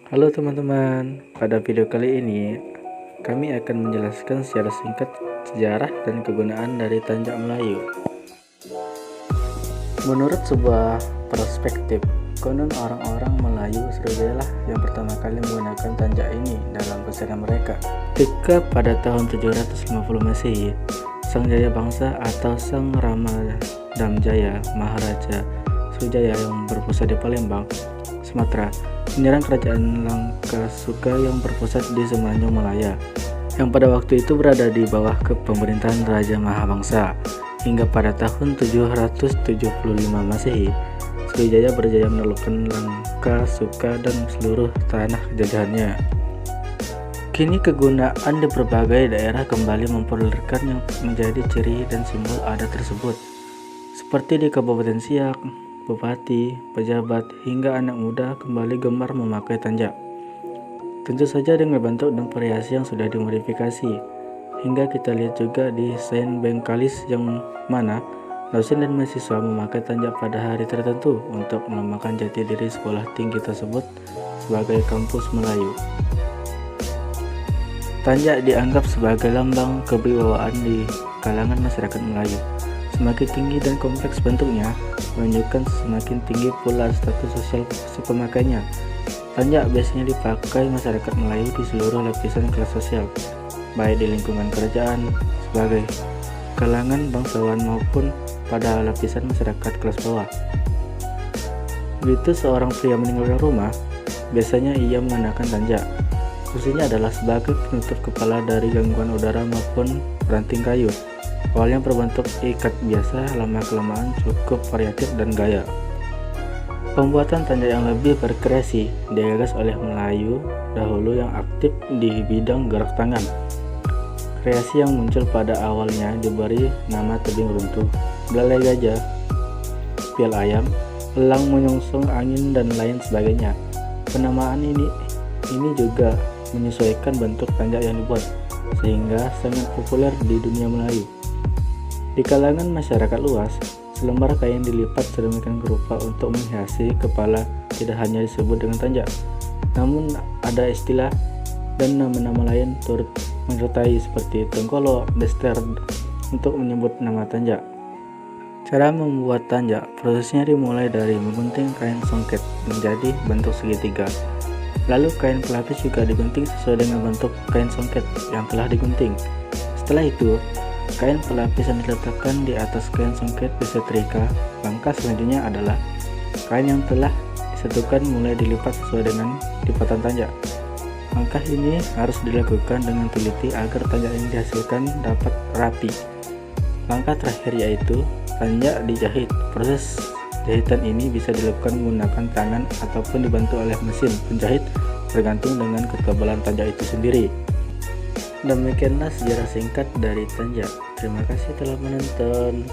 Halo teman-teman, pada video kali ini kami akan menjelaskan secara singkat sejarah dan kegunaan dari tanjak Melayu. Menurut sebuah perspektif, konon orang-orang Melayu Sriwijaya lah yang pertama kali menggunakan tanjak ini dalam keseharian mereka. Ketika pada tahun 750 Masehi, Sang Jaya Bangsa atau Sang Rama Damjaya Maharaja Sriwijaya yang berpusat di Palembang, Sumatera, menyerang kerajaan Langkasuka yang berpusat di Semenanjung Malaya, yang pada waktu itu berada di bawah kepemerintahan Raja Mahabangsa. Hingga pada tahun 775 Masehi, Sriwijaya berjaya menaklukkan Langkasuka dan seluruh tanah jajahannya. Kini kegunaan di berbagai daerah kembali mempopulerkan yang menjadi ciri dan simbol adat tersebut, seperti di Kabupaten Siak, bupati, pejabat, hingga anak muda kembali gemar memakai tanjak. Tentu saja dengan bentuk dan variasi yang sudah dimodifikasi, hingga kita lihat juga di Saint Bengkalis yang mana dosen dan mahasiswa memakai tanjak pada hari tertentu untuk melambangkan jati diri sekolah tinggi tersebut sebagai kampus Melayu. Tanjak dianggap sebagai lambang kewibawaan di kalangan masyarakat Melayu. Semakin tinggi dan kompleks bentuknya, menunjukkan semakin tinggi pula status sosial si pemakainya. Tanjak biasanya dipakai masyarakat Melayu di seluruh lapisan kelas sosial, baik di lingkungan kerajaan, sebagai kalangan bangsawan maupun pada lapisan masyarakat kelas bawah. Begitu seorang pria meninggalkan rumah, biasanya ia mengenakan tanjak. Fungsinya adalah sebagai penutup kepala dari gangguan udara maupun ranting kayu. Awalnya berbentuk ikat biasa, lama-kelamaan cukup variatif dan gaya. Pembuatan tanjak yang lebih berkreasi digagas oleh Melayu dahulu yang aktif di bidang gerak tangan. Kreasi yang muncul pada awalnya diberi nama tebing runtuh, belalai gajah, pial ayam, elang menyongsong angin, dan lain sebagainya. Penamaan ini juga menyesuaikan bentuk tanjak yang dibuat, sehingga sangat populer di dunia Melayu. Di kalangan masyarakat luas, selembar kain dilipat sedemikian rupa untuk menghiasi kepala tidak hanya disebut dengan tanjak, namun ada istilah dan nama-nama lain turut menyertai seperti tengkolok, dester untuk menyebut nama tanjak. Cara membuat tanjak, prosesnya dimulai dari menggunting kain songket menjadi bentuk segitiga. Lalu kain pelapis juga digunting sesuai dengan bentuk kain songket yang telah digunting. Setelah itu, kain pelapis yang diletakkan di atas kain songket disetrika. Langkah selanjutnya adalah kain yang telah disatukan mulai dilipat sesuai dengan lipatan tanjak. Langkah ini harus dilakukan dengan teliti agar tanjak yang dihasilkan dapat rapi. Langkah terakhir yaitu tanjak dijahit. Proses jahitan ini bisa dilakukan menggunakan tangan ataupun dibantu oleh mesin penjahit, tergantung dengan ketebalan tanjak itu sendiri. Demikianlah sejarah singkat dari tanjak. Terima kasih telah menonton.